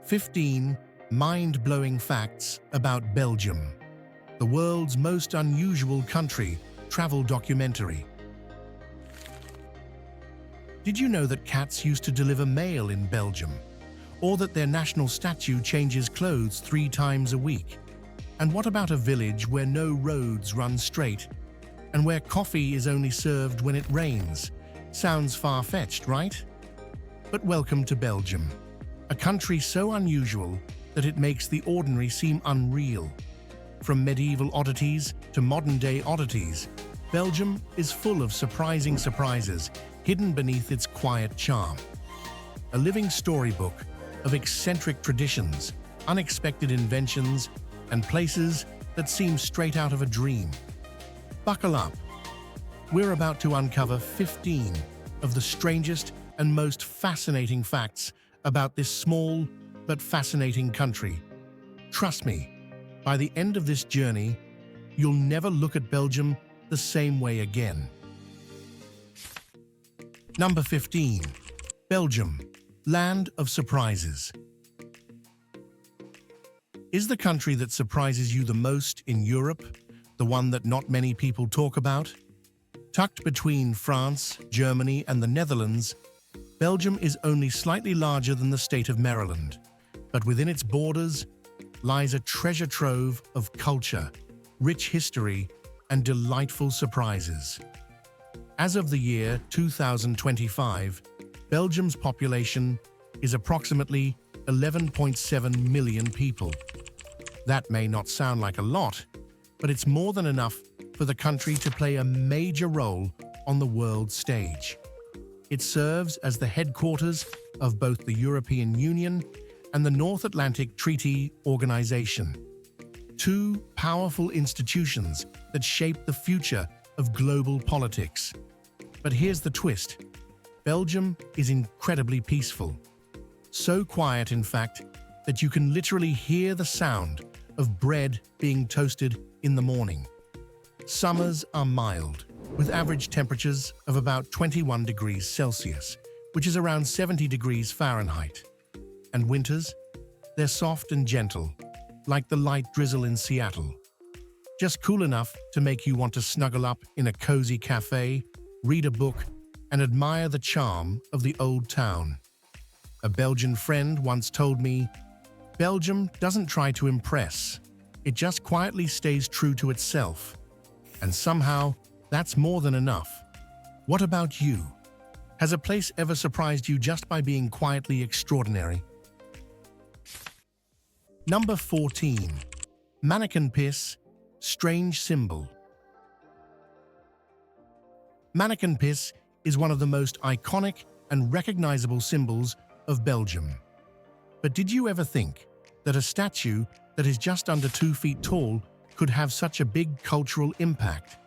15 mind-blowing facts about Belgium, the world's most unusual country. Travel documentary. Did you know that cats used to deliver mail in Belgium? Or that their national statue changes clothes 3 times a week? And what about a village where no roads run straight and where coffee is only served when it rains? Sounds far-fetched, right? But welcome to Belgium, a country so unusual that it makes the ordinary seem unreal. From medieval oddities to modern-day oddities, Belgium is full of surprising surprises hidden beneath its quiet charm. A living storybook of eccentric traditions, unexpected inventions, and places that seem straight out of a dream. Buckle up. We're about to uncover 15 of the strangest and most fascinating facts about this small but fascinating country. Trust me, by the end of this journey, you'll never look at Belgium the same way again. Number 15. Belgium, land of surprises. Is the country that surprises you the most in Europe the one that not many people talk about? Tucked between France, Germany, and the Netherlands, Belgium is only slightly larger than the state of Maryland, but within its borders lies a treasure trove of culture, rich history, and delightful surprises. As of the year 2025, Belgium's population is approximately 11.7 million people. That may not sound like a lot, but it's more than enough for the country to play a major role on the world stage. It serves as the headquarters of both the European Union and the North Atlantic Treaty Organization, 2 powerful institutions that shape the future of global politics. But here's the twist. Belgium is incredibly peaceful. So quiet, in fact, that you can literally hear the sound of bread being toasted in the morning. Summers are mild, with average temperatures of about 21 degrees Celsius, which is around 70 degrees Fahrenheit. And winters? They're soft and gentle, like the light drizzle in Seattle. Just cool enough to make you want to snuggle up in a cozy cafe, read a book, and admire the charm of the old town. A Belgian friend once told me, "Belgium doesn't try to impress. It just quietly stays true to itself." And somehow, that's more than enough. What about you? Has a place ever surprised you just by being quietly extraordinary? Number 14. Mannequin piss, strange symbol. Mannequin piss is one of the most iconic and recognizable symbols of Belgium. But did you ever think that a statue that is just under 2 feet tall could have such a big cultural impact?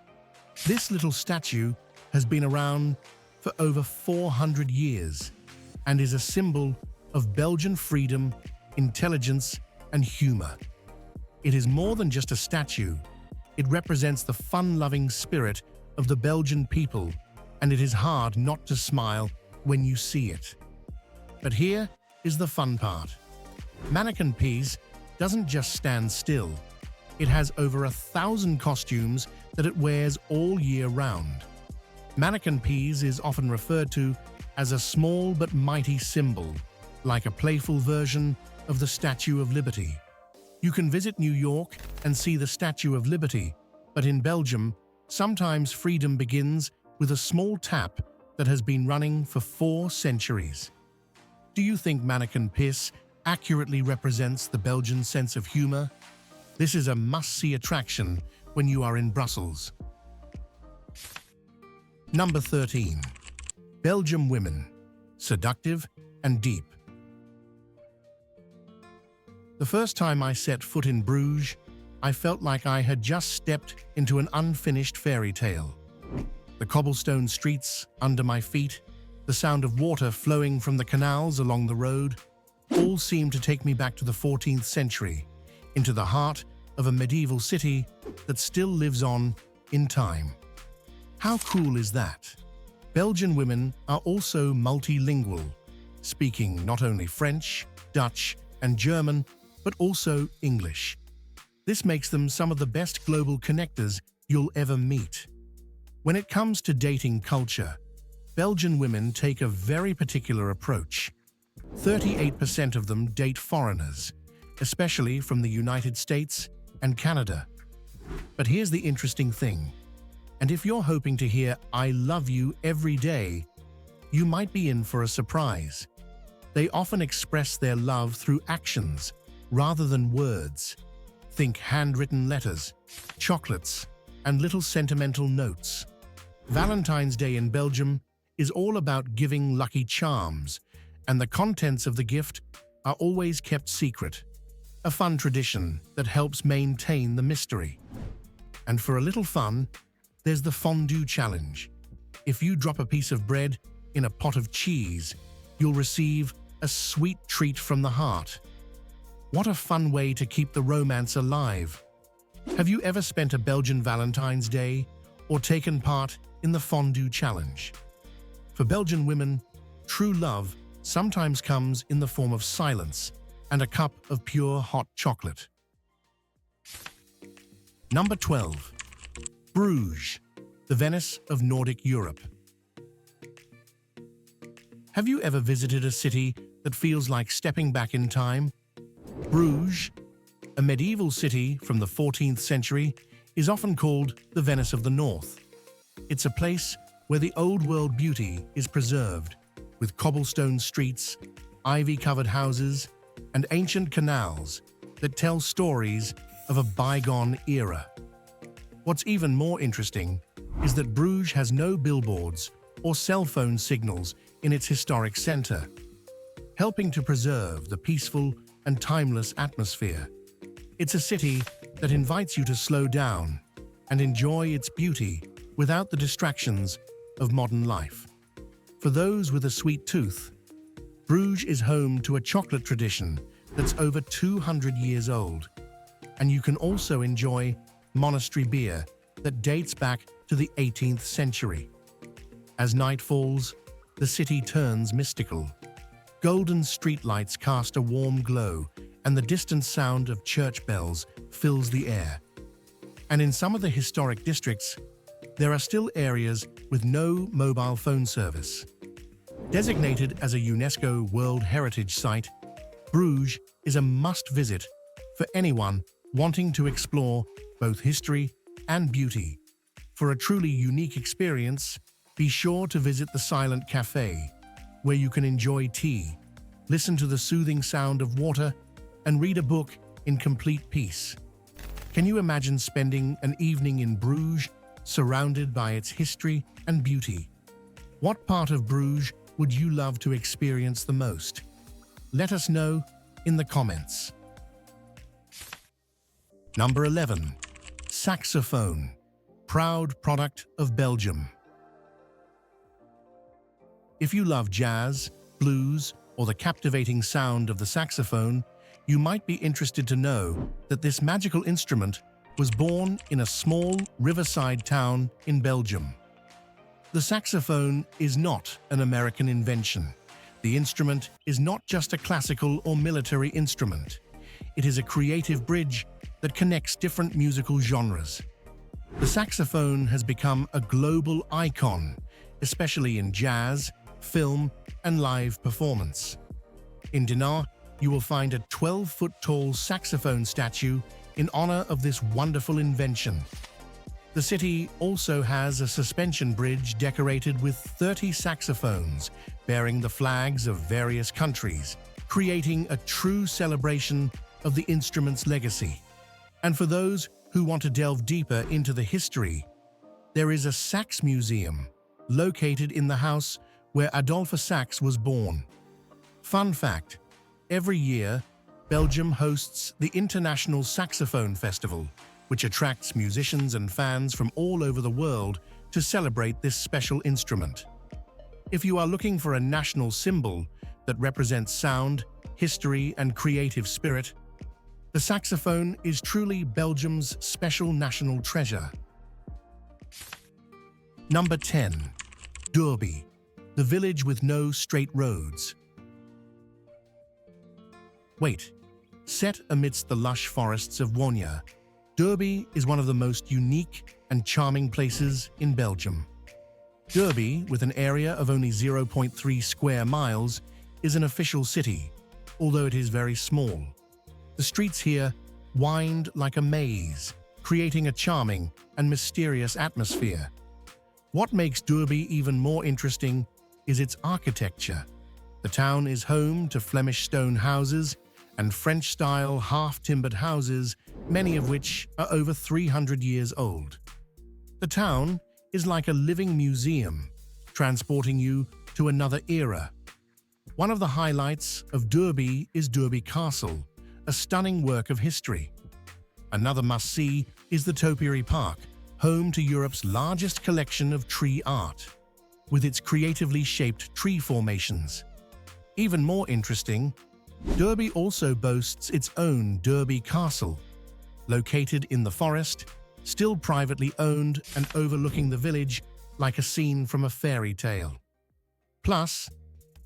This little statue has been around for over 400 years and is a symbol of Belgian freedom, intelligence, and humor. It is more than just a statue. It represents the fun-loving spirit of the Belgian people, and it is hard not to smile when you see it. But here is the fun part. Mannequin piece doesn't just stand still. It has over 1,000 costumes that it wears all year round. Mannequin piece is often referred to as a small but mighty symbol, like a playful version of the Statue of Liberty. You can visit New York and see the Statue of Liberty, but in Belgium, sometimes freedom begins with a small tap that has been running for 4 centuries. Do you think mannequin piss accurately represents the Belgian sense of humor? This is a must-see attraction when you are in Brussels. Number 13. Belgium women, seductive and deep. The first time I set foot in Bruges, I felt like I had just stepped into an unfinished fairy tale. The cobblestone streets under my feet, the sound of water flowing from the canals along the road, all seemed to take me back to the 14th century, into the heart of a medieval city that still lives on in time. How cool is that? Belgian women are also multilingual, speaking not only French, Dutch, and German, but also English. This makes them some of the best global connectors you'll ever meet. When it comes to dating culture, Belgian women take a very particular approach. 38% of them date foreigners, especially from the United States and Canada. But here's the interesting thing. And if you're hoping to hear "I love you" every day, you might be in for a surprise. They often express their love through actions rather than words. Think handwritten letters, chocolates, and little sentimental notes. Valentine's Day in Belgium is all about giving lucky charms, and the contents of the gift are always kept secret. A fun tradition that helps maintain the mystery. And for a little fun, there's the fondue challenge. If you drop a piece of bread in a pot of cheese, you'll receive a sweet treat from the heart. What a fun way to keep the romance alive. Have you ever spent a Belgian Valentine's Day or taken part in the fondue challenge? For Belgian women, true love sometimes comes in the form of silence and a cup of pure hot chocolate. Number 12. Bruges, the Venice of Nordic Europe. Have you ever visited a city that feels like stepping back in time? Bruges, a medieval city from the 14th century, is often called the Venice of the North. It's a place where the old-world beauty is preserved, with cobblestone streets, ivy-covered houses, and ancient canals that tell stories of a bygone era. What's even more interesting is that Bruges has no billboards or cell phone signals in its historic center, helping to preserve the peaceful and timeless atmosphere. It's a city that invites you to slow down and enjoy its beauty without the distractions of modern life. For those with a sweet tooth, Bruges is home to a chocolate tradition that's over 200 years old, and you can also enjoy monastery beer that dates back to the 18th century. As night falls, the city turns mystical. Golden streetlights cast a warm glow, and the distant sound of church bells fills the air. And in some of the historic districts, there are still areas with no mobile phone service. Designated as a UNESCO World Heritage Site, Bruges is a must-visit for anyone wanting to explore both history and beauty. For a truly unique experience, be sure to visit the Silent Cafe, where you can enjoy tea, listen to the soothing sound of water, and read a book in complete peace. Can you imagine spending an evening in Bruges, surrounded by its history and beauty? What part of Bruges would you love to experience the most? Let us know in the comments. Number 11. Saxophone, proud product of Belgium. If you love jazz, blues, or the captivating sound of the saxophone, you might be interested to know that this magical instrument was born in a small riverside town in Belgium. The saxophone is not an American invention. The instrument is not just a classical or military instrument. It is a creative bridge that connects different musical genres. The saxophone has become a global icon, especially in jazz, film, and live performance. In Dinant, you will find a 12-foot-tall saxophone statue in honor of this wonderful invention. The city also has a suspension bridge decorated with 30 saxophones bearing the flags of various countries, creating a true celebration of the instrument's legacy. And for those who want to delve deeper into the history, there is a sax museum located in the house where Adolphe Sax was born. Fun fact, every year, Belgium hosts the International Saxophone Festival, which attracts musicians and fans from all over the world to celebrate this special instrument. If you are looking for a national symbol that represents sound, history, and creative spirit, the saxophone is truly Belgium's special national treasure. Number 10. DURBI, the village with no straight roads. Wait, Set amidst the lush forests of Wanya, DURBI is one of the most unique and charming places in Belgium. DURBI, with an area of only 0.3 square miles, is an official city, although it is very small. The streets here wind like a maze, creating a charming and mysterious atmosphere. What makes DURBI even more interesting is its architecture. The town is home to Flemish stone houses and French-style half-timbered houses, many of which are over 300 years old. The town is like a living museum, transporting you to another era. One of the highlights of DURBI is DURBI Castle, a stunning work of history. Another must-see is the Topiary Park, home to Europe's largest collection of tree art, with its creatively shaped tree formations. Even more interesting, DURBI also boasts its own DURBI Castle, located in the forest, still privately owned and overlooking the village like a scene from a fairy tale. Plus,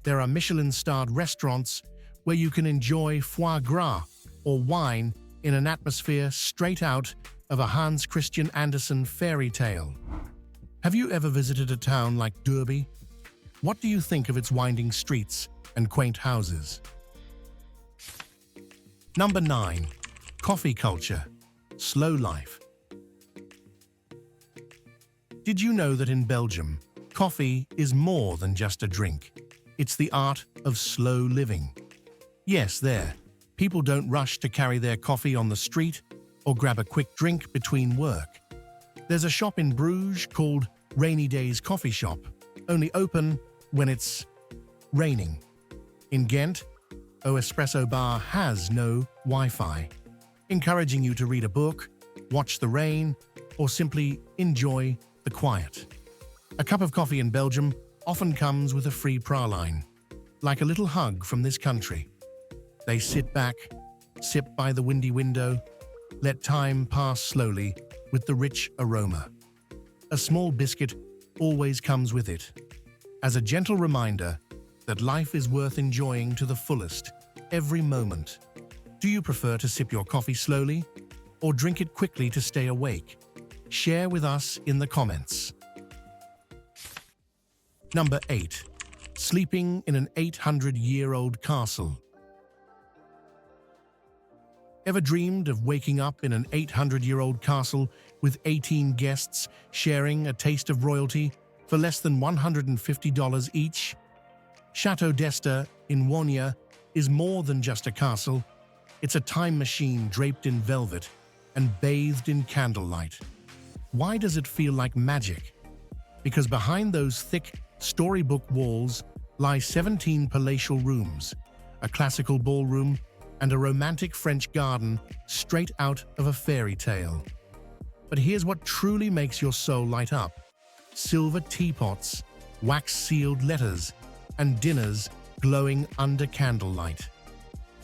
there are Michelin-starred restaurants where you can enjoy foie gras or wine in an atmosphere straight out of a Hans Christian Andersen fairy tale. Have you ever visited a town like DURBI? What do you think of its winding streets and quaint houses? Number 9. Coffee culture. Slow life. Did you know that in Belgium, coffee is more than just a drink? It's the art of slow living. Yes, people don't rush to carry their coffee on the street or grab a quick drink between work. There's a shop in Bruges called Rainy Days Coffee Shop, only open when it's raining. In Ghent, O Espresso Bar has no Wi-Fi, encouraging you to read a book, watch the rain, or simply enjoy the quiet. A cup of coffee in Belgium often comes with a free praline, like a little hug from this country. They sit back, sip by the windy window, let time pass slowly with the rich aroma. A small biscuit always comes with it, as a gentle reminder that life is worth enjoying to the fullest, every moment. Do you prefer to sip your coffee slowly or drink it quickly to stay awake? Share with us in the comments. Number 8. Sleeping in an 800-year-old castle. Ever dreamed of waking up in an 800-year-old castle with 18 guests sharing a taste of royalty for less than $150 each? Chateau d'Este in Wanya is more than just a castle. It's a time machine draped in velvet and bathed in candlelight. Why does it feel like magic? Because behind those thick, storybook walls lie 17 palatial rooms, a classical ballroom, and a romantic French garden straight out of a fairy tale. But here's what truly makes your soul light up: silver teapots, wax-sealed letters, and dinners glowing under candlelight.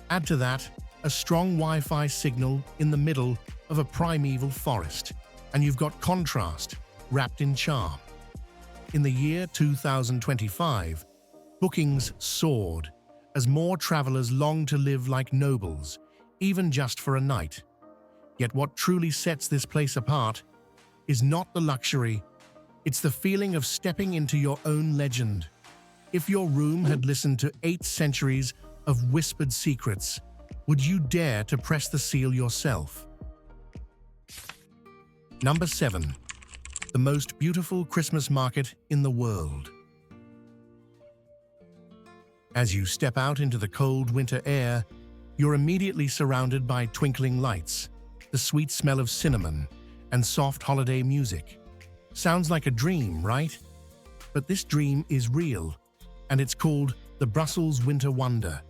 Add to that a strong Wi-Fi signal in the middle of a primeval forest, and you've got contrast wrapped in charm. In the year 2025, bookings soared as more travelers long to live like nobles, even just for a night. Yet what truly sets this place apart is not the luxury, it's the feeling of stepping into your own legend. If your room had listened to 8 centuries of whispered secrets, would you dare to press the seal yourself? Number 7. The most beautiful Christmas market in the world. As you step out into the cold winter air, you're immediately surrounded by twinkling lights, the sweet smell of cinnamon, and soft holiday music. Sounds like a dream, right? But this dream is real, and it's called the Brussels Winter Wonder,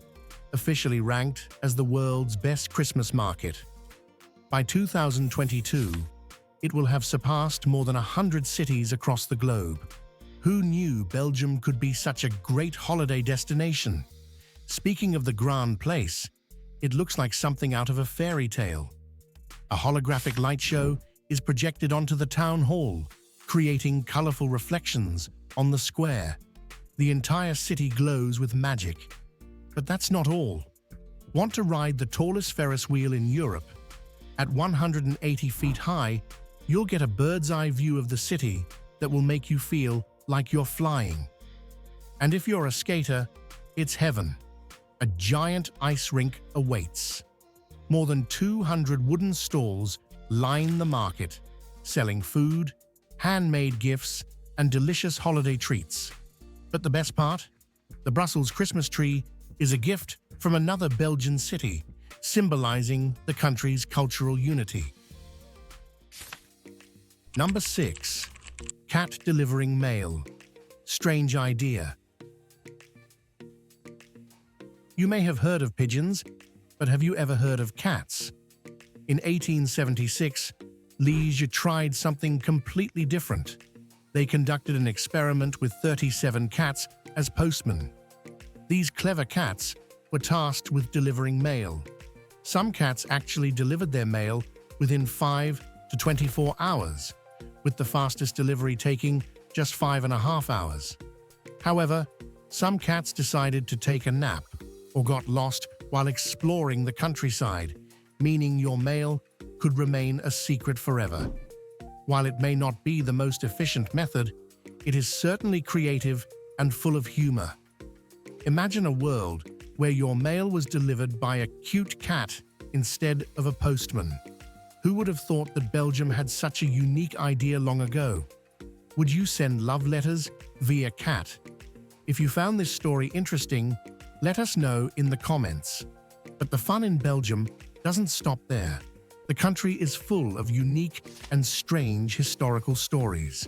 officially ranked as the world's best Christmas market. By 2022, it will have surpassed more than 100 cities across the globe. Who knew Belgium could be such a great holiday destination? Speaking of the Grand Place, it looks like something out of a fairy tale. A holographic light show is projected onto the town hall, creating colorful reflections on the square. The entire city glows with magic. But that's not all. Want to ride the tallest Ferris wheel in Europe? At 180 feet high, you'll get a bird's-eye view of the city that will make you feel like you're flying. And if you're a skater, it's heaven. A giant ice rink awaits. More than 200 wooden stalls line the market, selling food, handmade gifts, and delicious holiday treats. But the best part? The Brussels Christmas tree is a gift from another Belgian city, symbolizing the country's cultural unity. Number 6. Cat delivering mail. Strange idea. You may have heard of pigeons, but have you ever heard of cats? In 1876, Liège tried something completely different. They conducted an experiment with 37 cats as postmen. These clever cats were tasked with delivering mail. Some cats actually delivered their mail within 5 to 24 hours, with the fastest delivery taking just 5.5 hours. However, some cats decided to take a nap or got lost while exploring the countryside, meaning your mail could remain a secret forever. While it may not be the most efficient method, it is certainly creative and full of humor. Imagine a world where your mail was delivered by a cute cat instead of a postman. Who would have thought that Belgium had such a unique idea long ago? Would you send love letters via cat? If you found this story interesting, let us know in the comments. But the fun in Belgium doesn't stop there. The country is full of unique and strange historical stories.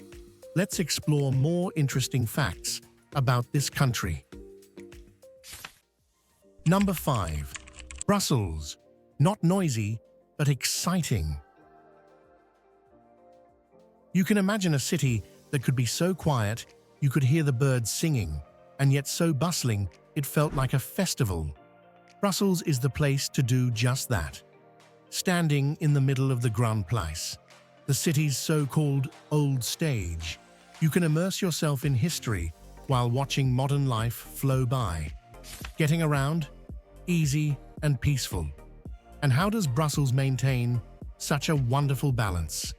Let's explore more interesting facts about this country. Number 5. Brussels. Not noisy, but exciting. You can imagine a city that could be so quiet you could hear the birds singing, and yet so bustling it felt like a festival. Brussels is the place to do just that. Standing in the middle of the Grand Place, the city's so-called old stage, you can immerse yourself in history while watching modern life flow by. Getting around? Easy and peaceful. And how does Brussels maintain such a wonderful balance?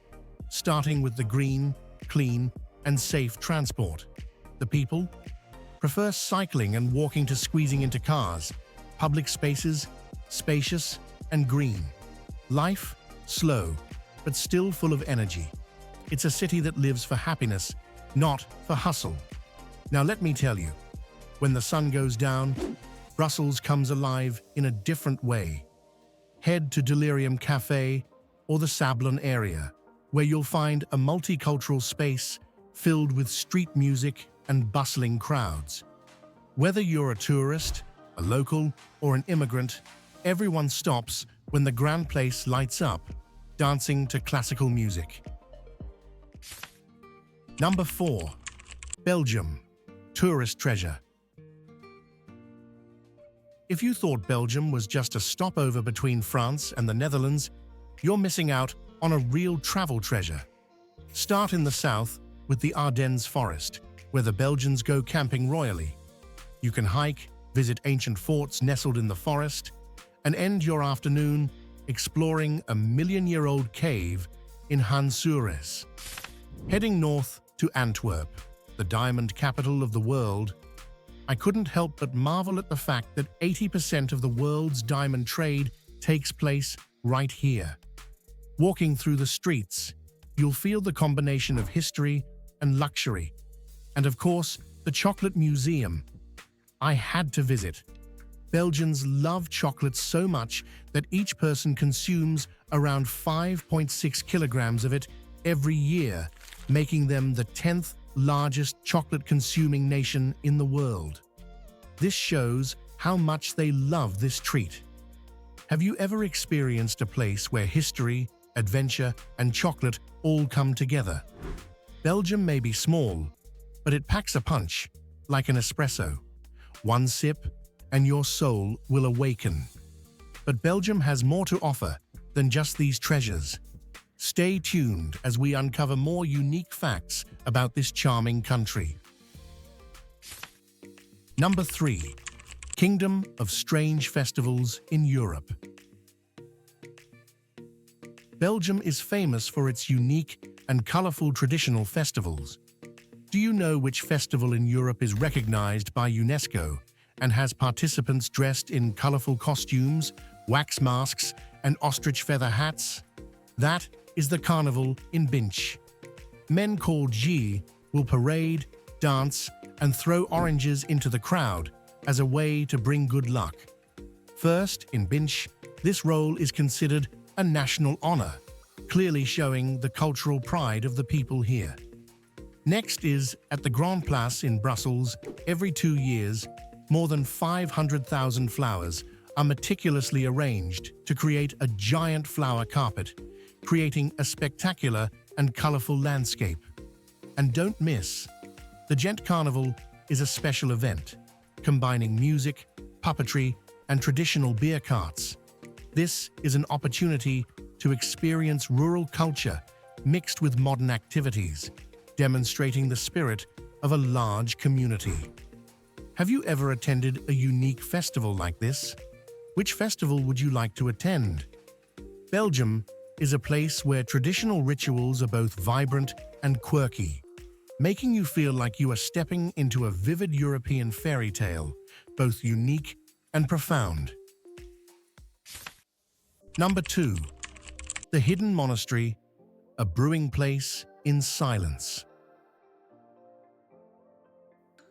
Starting with the green, clean, and safe transport. The people prefer cycling and walking to squeezing into cars. Public spaces, spacious and green. Life, slow, but still full of energy. It's a city that lives for happiness, not for hustle. Now let me tell you, when the sun goes down, Brussels comes alive in a different way. Head to Delirium Cafe or the Sablon area, where you'll find a multicultural space filled with street music and bustling crowds. Whether you're a tourist, a local, or an immigrant, everyone stops when the Grand Place lights up, dancing to classical music. Number 4. Belgium. Tourist treasure. If you thought Belgium was just a stopover between France and the Netherlands, you're missing out on a real travel treasure. Start in the south with the Ardennes forest, where the Belgians go camping royally. You can hike, visit ancient forts nestled in the forest, and end your afternoon exploring a million-year-old cave in Han-sur-Esse. Heading north to Antwerp, the diamond capital of the world, I couldn't help but marvel at the fact that 80% of the world's diamond trade takes place right here. Walking through the streets, you'll feel the combination of history and luxury. And of course, the chocolate museum. I had to visit. Belgians love chocolate so much that each person consumes around 5.6 kilograms of it every year, making them the 10th largest chocolate-consuming nation in the world. This shows how much they love this treat. Have you ever experienced a place where history, adventure, and chocolate all come together? Belgium may be small, but it packs a punch, like an espresso. One sip, and your soul will awaken. But Belgium has more to offer than just these treasures. Stay tuned as we uncover more unique facts about this charming country. Number 3. Kingdom of Strange Festivals in Europe. Belgium is famous for its unique and colorful traditional festivals. Do you know which festival in Europe is recognized by UNESCO and has participants dressed in colorful costumes, wax masks, and ostrich feather hats? That is the Carnival in Binche. Men called G will parade, dance, and throw oranges into the crowd as a way to bring good luck. First, in Binche, this role is considered a national honor, clearly showing the cultural pride of the people here. Next is at the Grand Place in Brussels. Every 2 years, more than 500,000 flowers are meticulously arranged to create a giant flower carpet, creating a spectacular and colorful landscape. And don't miss, the Gent Carnival is a special event, combining music, puppetry, and traditional beer carts. This is an opportunity to experience rural culture mixed with modern activities, demonstrating the spirit of a large community. Have you ever attended a unique festival like this? Which festival would you like to attend? Belgium is a place where traditional rituals are both vibrant and quirky, making you feel like you are stepping into a vivid European fairy tale, both unique and profound. Number 2. The Hidden Monastery, a brewing place in silence.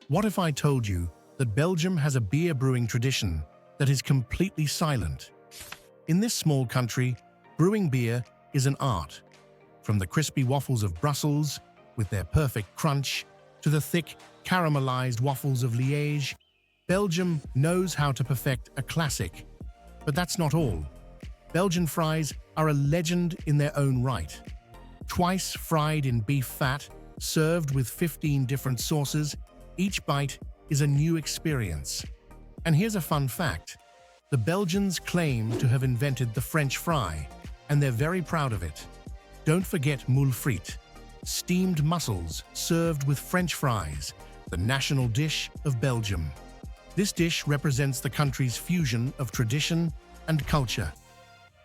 What if I told you that Belgium has a beer brewing tradition that is completely silent? In this small country, brewing beer is an art. From the crispy waffles of Brussels, with their perfect crunch, to the thick, caramelized waffles of Liège, Belgium knows how to perfect a classic. But that's not all. Belgian fries are a legend in their own right. Twice fried in beef fat, served with 15 different sauces, each bite is a new experience. And here's a fun fact. The Belgians claim to have invented the French fry, and they're very proud of it. Don't forget moule frite, steamed mussels served with French fries, the national dish of Belgium. This dish represents the country's fusion of tradition and culture.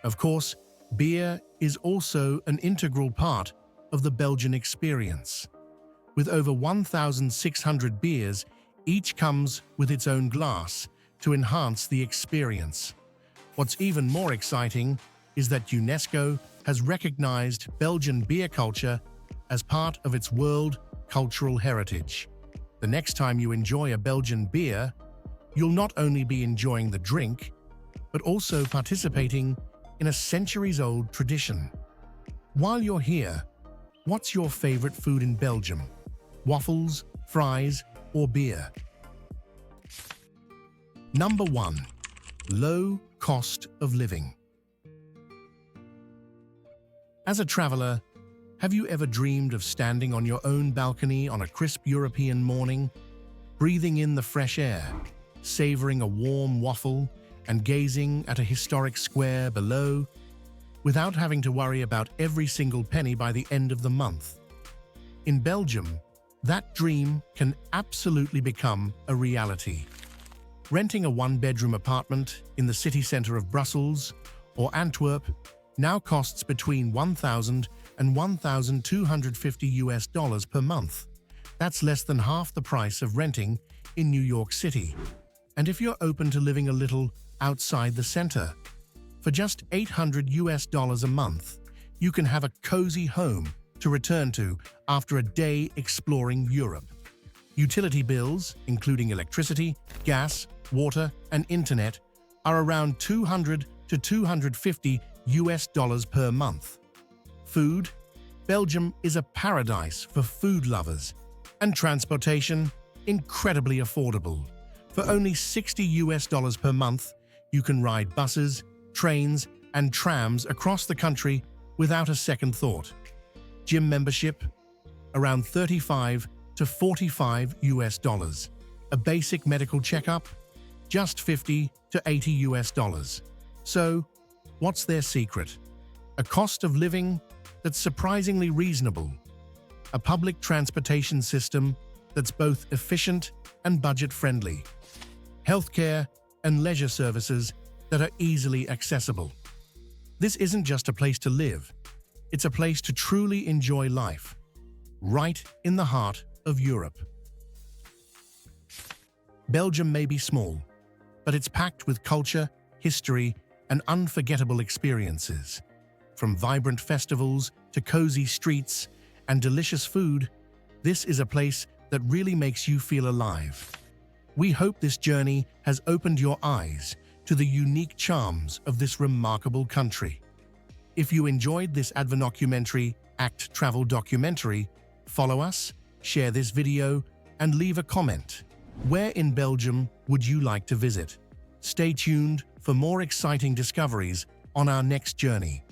Of course, beer is also an integral part of the Belgian experience. With over 1,600 beers, each comes with its own glass to enhance the experience. What's even more exciting is that UNESCO has recognized Belgian beer culture as part of its world cultural heritage. The next time you enjoy a Belgian beer, you'll not only be enjoying the drink, but also participating in a centuries-old tradition. While you're here, what's your favorite food in Belgium? Waffles, fries, or beer? Number 1. Low cost of living. As a traveler, have you ever dreamed of standing on your own balcony on a crisp European morning, breathing in the fresh air, savoring a warm waffle, and gazing at a historic square below, without having to worry about every single penny by the end of the month? In Belgium, that dream can absolutely become a reality. Renting a one-bedroom apartment in the city center of Brussels or Antwerp now costs between $1,000 and $1,250 per month. That's less than half the price of renting in New York City. And if you're open to living a little outside the center, for just $800 a month, you can have a cozy home to return to after a day exploring Europe. Utility bills, including electricity, gas, water, and internet, are around $200 to $250 per month. Food: Belgium is a paradise for food lovers, and transportation, incredibly affordable. For only $60 per month, you can ride buses, trains, and trams across the country without a second thought. Gym membership: around $35 to $45. A basic medical checkup: just $50 to $80. So, what's their secret? A cost of living that's surprisingly reasonable. A public transportation system that's both efficient and budget-friendly. healthcare, and leisure services that are easily accessible. This isn't just a place to live, it's a place to truly enjoy life, right in the heart of Europe. Belgium may be small, but it's packed with culture, history, and unforgettable experiences. From vibrant festivals to cozy streets and delicious food, this is a place that really makes you feel alive. We hope this journey has opened your eyes to the unique charms of this remarkable country. If you enjoyed this documentary, travel documentary, follow us, share this video, and leave a comment. Where in Belgium would you like to visit? Stay tuned for more exciting discoveries on our next journey.